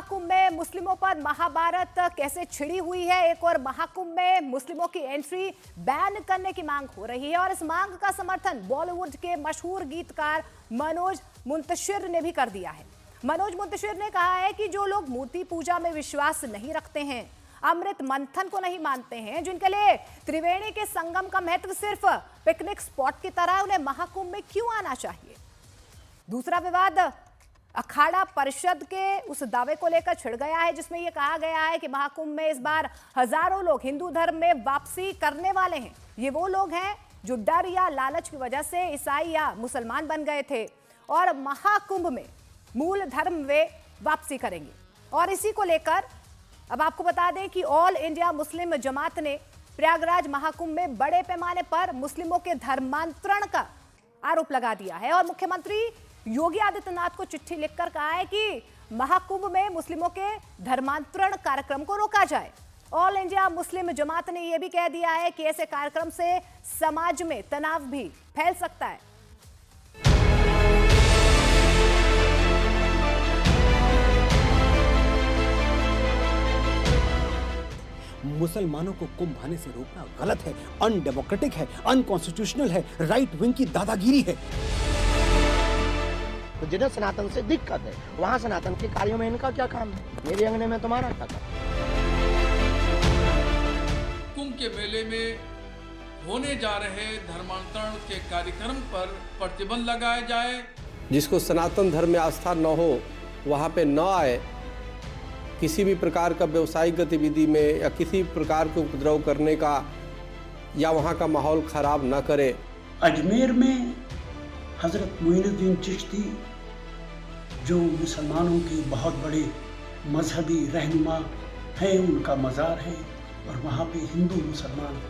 महाकुंभ में मुस्लिमों पर महाभारत कैसे छिड़ी हुई है। एक और महाकुंभ में मुस्लिमों की एंट्री बैन करने की मांग हो रही है और इस मांग का समर्थन बॉलीवुड के मशहूर गीतकार मनोज मुंतशिर ने भी कर दिया है। मनोज मुंतशिर ने कहा है कि जो लोग मूर्ति पूजा में विश्वास नहीं रखते हैं, अमृत मंथन को नहीं मानते हैं, जिनके लिए त्रिवेणी के संगम का महत्व सिर्फ पिकनिक स्पॉट की तरह, उन्हें महाकुंभ में क्यों आना चाहिए। दूसरा विवाद अखाड़ा परिषद के उस दावे को लेकर छिड़ गया है जिसमें यह कहा गया है कि महाकुंभ में इस बार हजारों लोग हिंदू धर्म में वापसी करने वाले हैं। ये वो लोग हैं जो डर या लालच की वजह से ईसाई या मुसलमान बन गए थे और महाकुंभ में मूल धर्म वे वापसी करेंगे। और इसी को लेकर अब आपको बता दें कि ऑल इंडिया मुस्लिम जमात ने प्रयागराज महाकुंभ में बड़े पैमाने पर मुस्लिमों के धर्मांतरण का आरोप लगा दिया है और मुख्यमंत्री योगी आदित्यनाथ को चिट्ठी लिखकर कहा है कि महाकुंभ में मुस्लिमों के धर्मांतरण कार्यक्रम को रोका जाए। ऑल इंडिया मुस्लिम जमात ने यह भी कह दिया है कि ऐसे कार्यक्रम से समाज में तनाव भी फैल सकता है। मुसलमानों को कुंभ आने से रोकना गलत है, अनडेमोक्रेटिक है, अनकॉन्स्टिट्यूशनल है, राइट विंग की दादागिरी है। तो जिन्हें सनातन से दिक्कत है वहां सनातन के कार्यों में इनका क्या काम है, मेरे अंगने में तुम्हारा क्या काम। कुंभ के मेले में होने जा रहे धर्मांतरण के कार्यक्रम पर प्रतिबंध लगाया जाए। जिसको सनातन धर्म में आस्था न हो वहाँ पे न आए, किसी भी प्रकार का व्यवसायिक गतिविधि में या किसी प्रकार के उपद्रव करने का या वहाँ का माहौल खराब न करे। अजमेर में हजरत मोइनुद्दीन चिश्ती जो मुसलमानों के बहुत बड़े मजहबी रहनुमा हैं, उनका मज़ार है और वहाँ पे हिंदू मुसलमान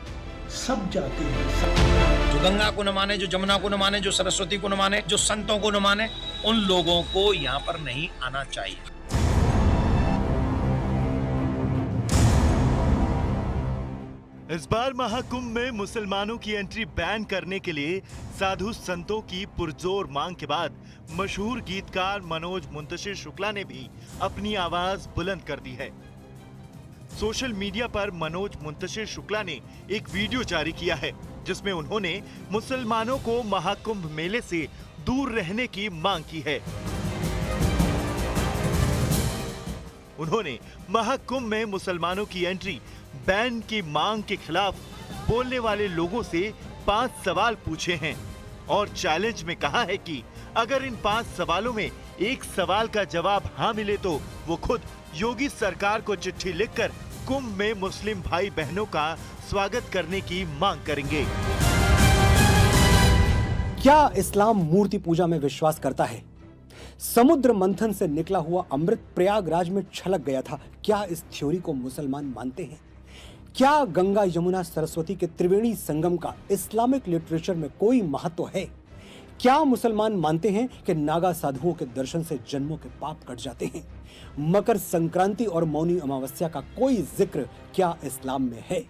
सब जाते हैं। जो गंगा को न माने, जो जमुना को न माने, जो सरस्वती को न माने, जो संतों को न माने, उन लोगों को यहाँ पर नहीं आना चाहिए। इस बार महाकुंभ में मुसलमानों की एंट्री बैन करने के लिए साधु संतों की पुरजोर मांग के बाद मशहूर गीतकार मनोज मुंतशिर शुक्ला ने भी अपनी आवाज बुलंद कर दी है। सोशल मीडिया पर मनोज मुंतशिर शुक्ला ने एक वीडियो जारी किया है जिसमें उन्होंने मुसलमानों को महाकुंभ मेले से दूर रहने की मांग की है। उन्होंने महाकुंभ में मुसलमानों की एंट्री बैन की मांग के खिलाफ बोलने वाले लोगों से 5 सवाल पूछे हैं और चैलेंज में कहा है कि अगर इन 5 सवालों में एक सवाल का जवाब हाँ मिले तो वो खुद योगी सरकार को चिट्ठी लिखकर कुंभ में मुस्लिम भाई बहनों का स्वागत करने की मांग करेंगे। क्या इस्लाम मूर्ति पूजा में विश्वास करता है? समुद्र मंथन से निकला हुआ अमृत प्रयागराज में छलक गया था। क्या इस थ्योरी को मुसलमान मानते हैं? क्या गंगा यमुना सरस्वती के त्रिवेणी संगम का इस्लामिक लिटरेचर में कोई महत्व है? क्या मुसलमान मानते हैं कि नागा साधुओं के दर्शन से जन्मों के पाप कट जाते हैं? मकर संक्रांति और मौनी अमावस्या का कोई जिक्र क्या इस्लाम में है?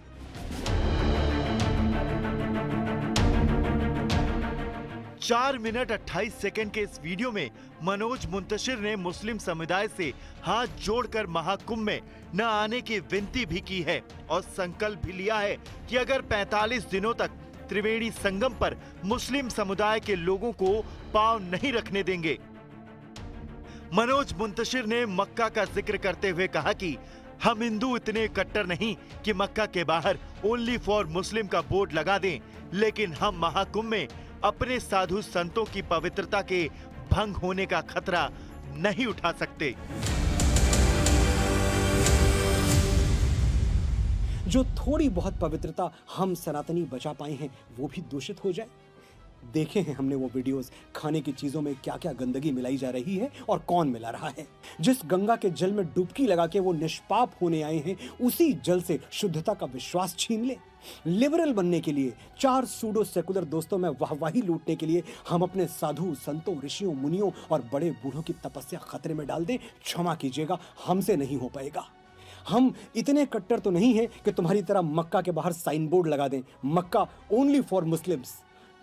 चार मिनट 28 सेकंड के इस वीडियो में मनोज मुंतशिर ने मुस्लिम समुदाय से हाथ जोड़कर महाकुंभ में न आने की विनती भी की है और संकल्प भी लिया है कि अगर 45 दिनों तक त्रिवेणी संगम पर मुस्लिम समुदाय के लोगों को पांव नहीं रखने देंगे। मनोज मुंतशिर ने मक्का का जिक्र करते हुए कहा कि हम हिंदू इतने कट्टर नहीं कि मक्का के बाहर ओनली फॉर मुस्लिम का बोर्ड लगा दें, लेकिन हम महाकुंभ में अपने साधु संतों की पवित्रता के भंग होने का खतरा नहीं उठा सकते। जो थोड़ी बहुत पवित्रता हम सनातनी बचा पाए हैं वो भी दूषित हो जाए। देखे हैं हमने वो वीडियोस, खाने की चीजों में क्या क्या गंदगी मिलाई जा रही है और कौन मिला रहा है। जिस गंगा के जल में डुबकी लगा के वो निष्पाप होने आए हैं, उसी जल से शुद्धता का विश्वास छीन ले। लिबरल बनने के लिए, 4 सूडो सेकुलर दोस्तों में वाहवाही लूटने के लिए हम अपने साधु संतों, ऋषियों, मुनियों और बड़े बूढ़ों की तपस्या खतरे में डाल दें? क्षमा कीजिएगा, हमसे नहीं हो पाएगा। हम इतने कट्टर तो नहीं हैं कि तुम्हारी तरह मक्का के बाहर साइन बोर्ड लगा दें, मक्का ओनली फॉर मुस्लिम्स।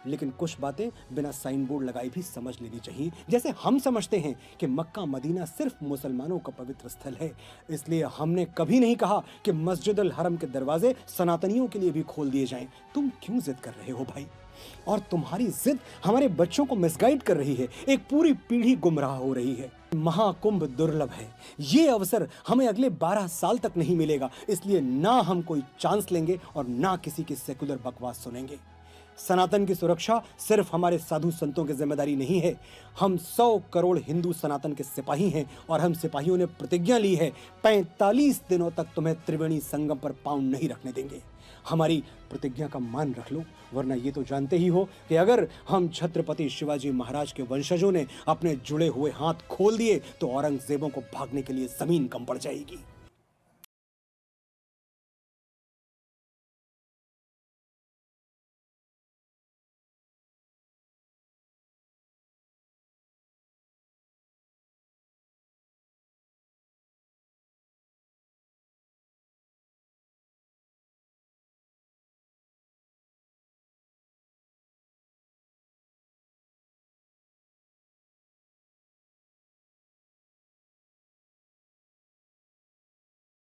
लेकिन कुछ बातें बिना साइन बोर्ड लगाए भी समझ लेनी चाहिए। जैसे हम समझते हैं कि मक्का मदीना सिर्फ मुसलमानों का पवित्र स्थल है, इसलिए हमने कभी नहीं कहा कि मस्जिद अल हरम के दरवाजे सनातनियों के लिए भी खोल दिए जाएं। तुम क्यों जिद कर रहे हो भाई? और तुम्हारी जिद हमारे बच्चों को मिसगाइड कर रही है, एक पूरी पीढ़ी गुमराह हो रही है। महाकुंभ दुर्लभ है, ये अवसर हमें अगले 12 साल तक नहीं मिलेगा, इसलिए ना हम कोई चांस लेंगे और ना किसी की सेकुलर बकवास सुनेंगे। सनातन की सुरक्षा सिर्फ हमारे साधु संतों की जिम्मेदारी नहीं है, हम 100 करोड़ हिंदू सनातन के सिपाही हैं और हम सिपाहियों ने प्रतिज्ञा ली है 45 दिनों तक तुम्हें त्रिवेणी संगम पर पांव नहीं रखने देंगे। हमारी प्रतिज्ञा का मान रख लो, वरना ये तो जानते ही हो कि अगर हम छत्रपति शिवाजी महाराज के वंशजों ने अपने जुड़े हुए हाथ खोल दिए तो औरंगजेबों को भागने के लिए जमीन कम पड़ जाएगी।